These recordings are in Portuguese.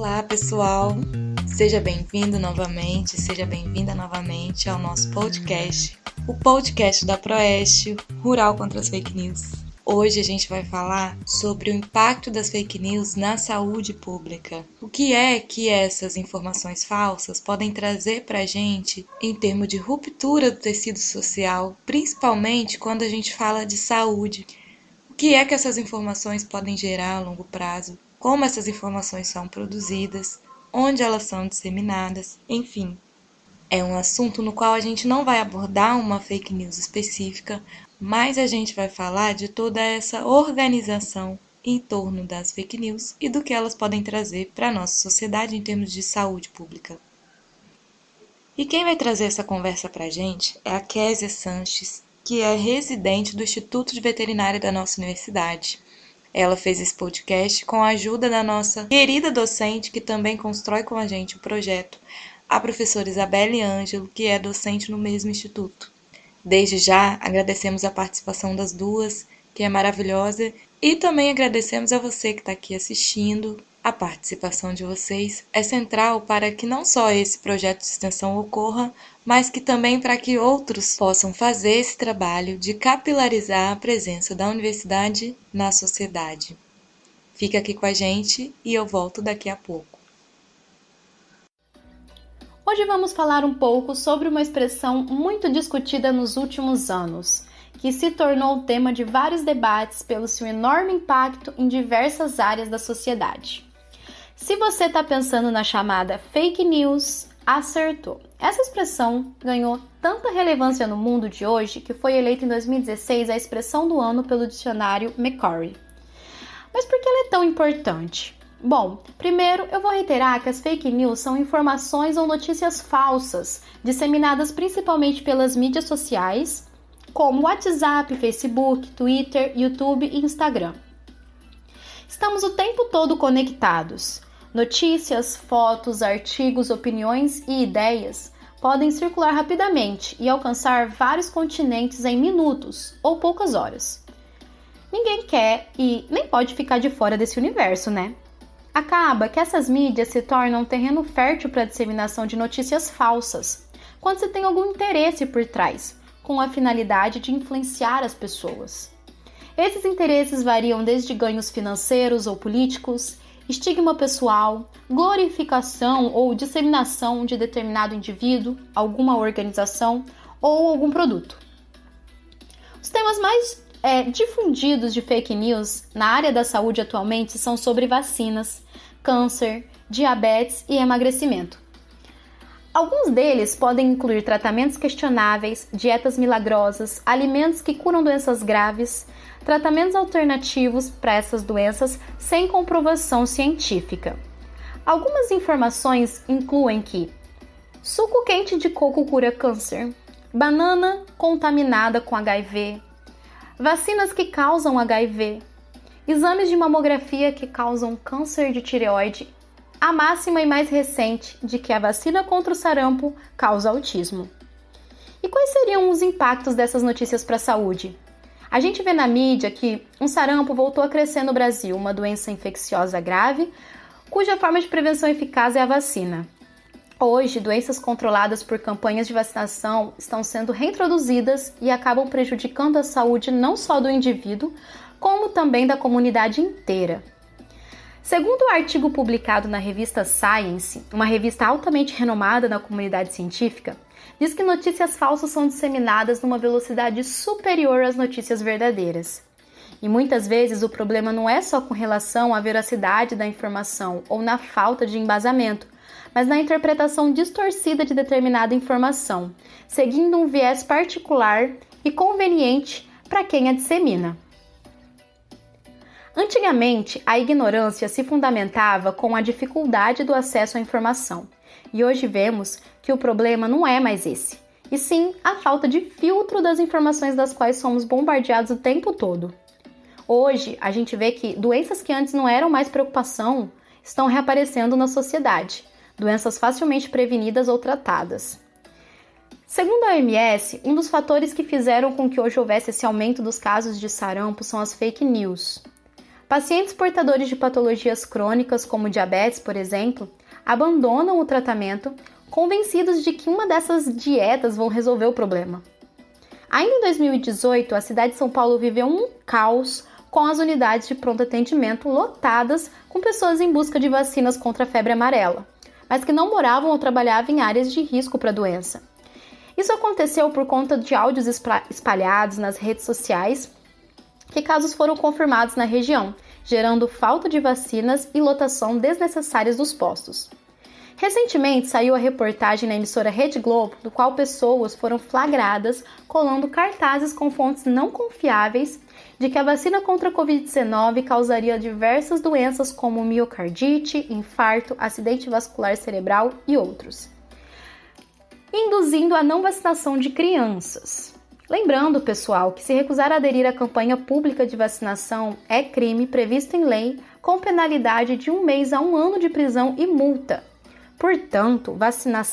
Olá, pessoal! Seja bem-vindo novamente, seja bem-vinda novamente ao nosso podcast, o podcast da Proeste, Rural contra as Fake News. Hoje a gente vai falar sobre o impacto das fake news na saúde pública. O que é que essas informações falsas podem trazer para a gente em termos de ruptura do tecido social, principalmente quando a gente fala de saúde. O que é que essas informações podem gerar a longo prazo? Como essas informações são produzidas? Onde elas são disseminadas? Enfim, é um assunto no qual a gente não vai abordar uma fake news específica, mas a gente vai falar de toda essa organização em torno das fake news e do que elas podem trazer para a nossa sociedade em termos de saúde pública. E quem vai trazer essa conversa para a gente é a Késia Sanches, que é residente do Instituto de Veterinária da nossa universidade. Ela fez esse podcast com a ajuda da nossa querida docente, que também constrói com a gente o projeto, a professora Isabelle Ângelo, que é docente no mesmo instituto. Desde já, agradecemos a participação das duas, que é maravilhosa, e também agradecemos a você que está aqui assistindo. A participação de vocês é central para que não só esse projeto de extensão ocorra, mas que também para que outros possam fazer esse trabalho de capilarizar a presença da universidade na sociedade. Fica aqui com a gente e eu volto daqui a pouco. Hoje vamos falar um pouco sobre uma expressão muito discutida nos últimos anos, que se tornou tema de vários debates pelo seu enorme impacto em diversas áreas da sociedade. Se você está pensando na chamada fake news, acertou. Essa expressão ganhou tanta relevância no mundo de hoje que foi eleita em 2016 a expressão do ano pelo dicionário Macquarie. Mas por que ela é tão importante? Bom, primeiro eu vou reiterar que as fake news são informações ou notícias falsas, disseminadas principalmente pelas mídias sociais, como WhatsApp, Facebook, Twitter, YouTube e Instagram. Estamos o tempo todo conectados. Notícias, fotos, artigos, opiniões e ideias podem circular rapidamente e alcançar vários continentes em minutos ou poucas horas. Ninguém quer e nem pode ficar de fora desse universo, né? Acaba que essas mídias se tornam um terreno fértil para a disseminação de notícias falsas, quando se tem algum interesse por trás, com a finalidade de influenciar as pessoas. Esses interesses variam desde ganhos financeiros ou políticos, estigma pessoal, glorificação ou disseminação de determinado indivíduo, alguma organização ou algum produto. Os temas mais difundidos de fake news na área da saúde atualmente são sobre vacinas, câncer, diabetes e emagrecimento. Alguns deles podem incluir tratamentos questionáveis, dietas milagrosas, alimentos que curam doenças graves, tratamentos alternativos para essas doenças sem comprovação científica. Algumas informações incluem que suco quente de coco cura câncer, banana contaminada com HIV, vacinas que causam HIV, exames de mamografia que causam câncer de tireoide, a máxima e mais recente de que a vacina contra o sarampo causa autismo. E quais seriam os impactos dessas notícias para a saúde? A gente vê na mídia que um sarampo voltou a crescer no Brasil, uma doença infecciosa grave, cuja forma de prevenção eficaz é a vacina. Hoje, doenças controladas por campanhas de vacinação estão sendo reintroduzidas e acabam prejudicando a saúde não só do indivíduo, como também da comunidade inteira. Segundo o artigo publicado na revista Science, uma revista altamente renomada na comunidade científica, diz que notícias falsas são disseminadas numa velocidade superior às notícias verdadeiras. E muitas vezes o problema não é só com relação à veracidade da informação ou na falta de embasamento, mas na interpretação distorcida de determinada informação, seguindo um viés particular e conveniente para quem a dissemina. Antigamente, a ignorância se fundamentava com a dificuldade do acesso à informação, e hoje vemos que o problema não é mais esse, e sim a falta de filtro das informações das quais somos bombardeados o tempo todo. Hoje, a gente vê que doenças que antes não eram mais preocupação estão reaparecendo na sociedade, doenças facilmente prevenidas ou tratadas. Segundo a OMS, um dos fatores que fizeram com que hoje houvesse esse aumento dos casos de sarampo são as fake news. Pacientes portadores de patologias crônicas, como diabetes, por exemplo, abandonam o tratamento convencidos de que uma dessas dietas vão resolver o problema. Ainda em 2018, a cidade de São Paulo viveu um caos com as unidades de pronto atendimento lotadas com pessoas em busca de vacinas contra a febre amarela, mas que não moravam ou trabalhavam em áreas de risco para a doença. Isso aconteceu por conta de áudios espalhados nas redes sociais, que casos foram confirmados na região, gerando falta de vacinas e lotação desnecessárias dos postos. Recentemente saiu a reportagem na emissora Rede Globo, do qual pessoas foram flagradas colando cartazes com fontes não confiáveis de que a vacina contra a Covid-19 causaria diversas doenças como miocardite, infarto, acidente vascular cerebral e outros, induzindo a não vacinação de crianças. Lembrando, pessoal, que se recusar a aderir à campanha pública de vacinação é crime previsto em lei, com penalidade de 1 mês a 1 ano de prisão e multa. Portanto,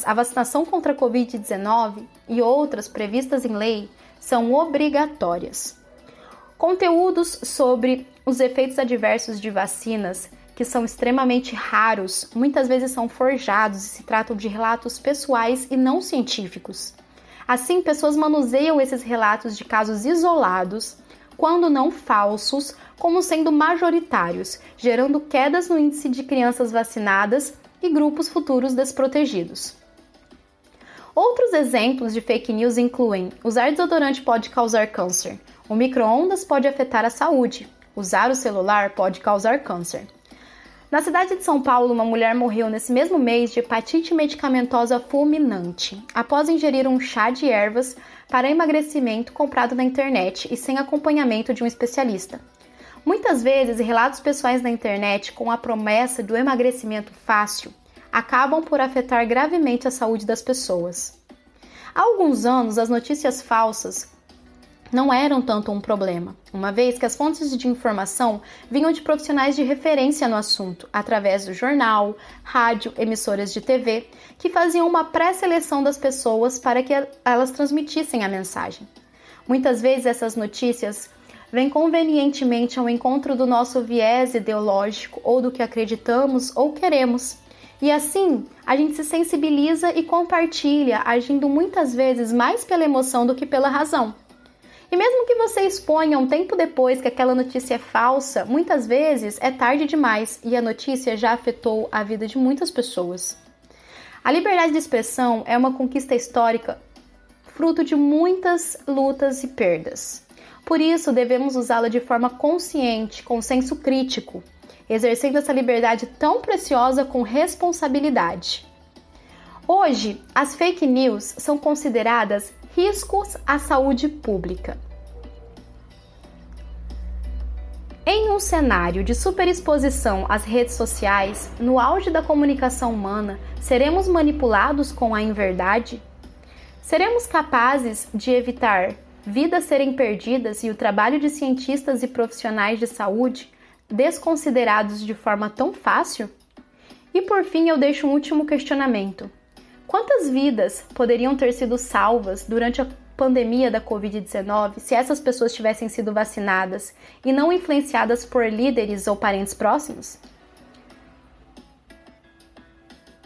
a vacinação contra a Covid-19 e outras previstas em lei são obrigatórias. Conteúdos sobre os efeitos adversos de vacinas, que são extremamente raros, muitas vezes são forjados e se tratam de relatos pessoais e não científicos. Assim, pessoas manuseiam esses relatos de casos isolados, quando não falsos, como sendo majoritários, gerando quedas no índice de crianças vacinadas e grupos futuros desprotegidos. Outros exemplos de fake news incluem: usar desodorante pode causar câncer, o micro-ondas pode afetar a saúde, usar o celular pode causar câncer. Na cidade de São Paulo, uma mulher morreu nesse mesmo mês de hepatite medicamentosa fulminante, após ingerir um chá de ervas para emagrecimento comprado na internet e sem acompanhamento de um especialista. Muitas vezes, relatos pessoais na internet com a promessa do emagrecimento fácil acabam por afetar gravemente a saúde das pessoas. Há alguns anos, as notícias falsas não eram tanto um problema, uma vez que as fontes de informação vinham de profissionais de referência no assunto, através do jornal, rádio, emissoras de TV, que faziam uma pré-seleção das pessoas para que elas transmitissem a mensagem. Muitas vezes essas notícias vêm convenientemente ao encontro do nosso viés ideológico ou do que acreditamos ou queremos. E assim, a gente se sensibiliza e compartilha, agindo muitas vezes mais pela emoção do que pela razão. E mesmo que você exponha um tempo depois que aquela notícia é falsa, muitas vezes é tarde demais e a notícia já afetou a vida de muitas pessoas. A liberdade de expressão é uma conquista histórica, fruto de muitas lutas e perdas. Por isso, devemos usá-la de forma consciente, com senso crítico, exercendo essa liberdade tão preciosa com responsabilidade. Hoje, as fake news são consideradas riscos à saúde pública. Em um cenário de superexposição às redes sociais, no auge da comunicação humana, seremos manipulados com a inverdade? Seremos capazes de evitar vidas serem perdidas e o trabalho de cientistas e profissionais de saúde desconsiderados de forma tão fácil? E por fim, eu deixo um último questionamento. Quantas vidas poderiam ter sido salvas durante a pandemia da Covid-19 se essas pessoas tivessem sido vacinadas e não influenciadas por líderes ou parentes próximos?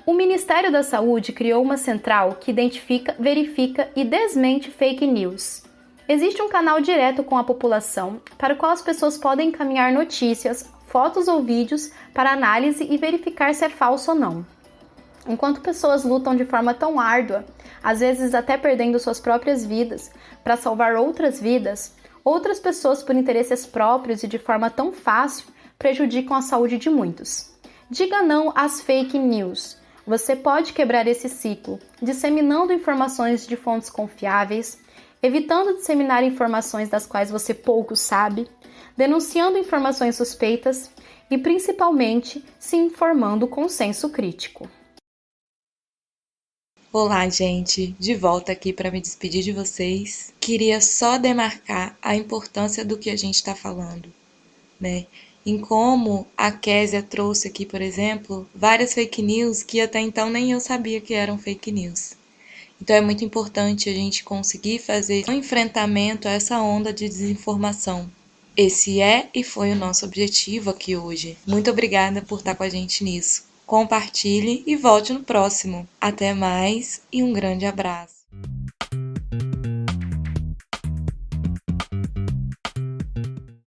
O Ministério da Saúde criou uma central que identifica, verifica e desmente fake news. Existe um canal direto com a população para o qual as pessoas podem encaminhar notícias, fotos ou vídeos para análise e verificar se é falso ou não. Enquanto pessoas lutam de forma tão árdua, às vezes até perdendo suas próprias vidas, para salvar outras vidas, outras pessoas, por interesses próprios e de forma tão fácil, prejudicam a saúde de muitos. Diga não às fake news. Você pode quebrar esse ciclo, disseminando informações de fontes confiáveis, evitando disseminar informações das quais você pouco sabe, denunciando informações suspeitas e, principalmente, se informando com senso crítico. Olá, gente! De volta aqui para me despedir de vocês. Queria só demarcar a importância do que a gente está falando, né? Em como a Késia trouxe aqui, por exemplo, várias fake news que até então nem eu sabia que eram fake news. Então é muito importante a gente conseguir fazer um enfrentamento a essa onda de desinformação, Esse é e foi o nosso objetivo aqui hoje. Muito obrigada por estar com a gente nisso. Compartilhe e volte no próximo. Até mais e um grande abraço.